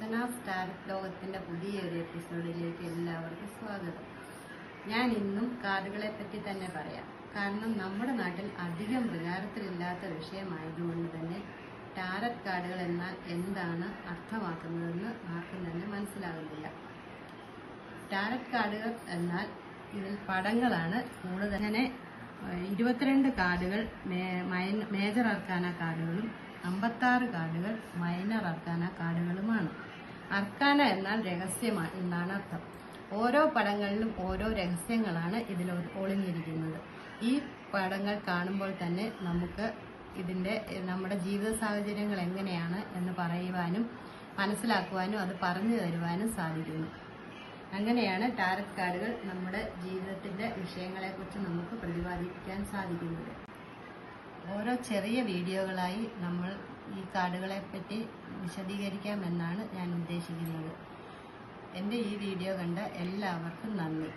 അർച്ചനാസ് tarot ലോകത്തിന്റെ പുതിയൊരു എപ്പിസോഡിലേക്ക് എല്ലാവർക്കും സ്വാഗതം. ഞാൻ ഇന്നും കാർഡുകളെ പറ്റി തന്നെ പറയാം. കാരണം നമ്മുടെ നാട്ടിൽ അധികം പ്രചാരത്തിലില്ലാത്ത വിഷയമായതുകൊണ്ട് തന്നെ ടാരറ്റ് കാർഡുകൾ എന്നാൽ എന്താണ് അർത്ഥമാക്കുന്നതെന്ന് ആർക്കും തന്നെ മനസ്സിലാകുന്നില്ല. ടാരറ്റ് കാർഡുകൾ എന്നാൽ ഇതിൽ പടങ്ങളാണ് കൂടുതൽ. അങ്ങനെ 22 കാർഡുകൾ മേജർ അർക്കാന കാർഡുകളും 56 കാർഡുകൾ മൈനർ അർക്കാന കാർഡുകളുമാണ്. അർക്കാന എന്നാൽ രഹസ്യമാണ് എന്നാണ് അർത്ഥം. ഓരോ പടങ്ങളിലും ഓരോ രഹസ്യങ്ങളാണ് ഇതിൽ ഒളിഞ്ഞിരിക്കുന്നത്. ഈ പടങ്ങൾ കാണുമ്പോൾ തന്നെ നമുക്ക് നമ്മുടെ ജീവിത സാഹചര്യങ്ങൾ എങ്ങനെയാണ് എന്ന് പറയുവാനും മനസ്സിലാക്കുവാനും അത് പറഞ്ഞു തരുവാനും സാധിക്കുന്നു. അങ്ങനെയാണ് ടാരറ്റ് കാർഡുകൾ നമ്മുടെ ജീവിതത്തിന്റെ വിഷയങ്ങളെക്കുറിച്ച് നമുക്ക് പ്രതിപാദിക്കാൻ സാധിക്കുന്നത്. ഓരോ ചെറിയ വീഡിയോകളായി നമ്മൾ ഈ കാർഡുകളെ പറ്റി വിശദീകരിക്കാമെന്നാണ് ഞാൻ ഉദ്ദേശിക്കുന്നത്. എൻ്റെ ഈ വീഡിയോ കണ്ട എല്ലാവർക്കും നന്ദി.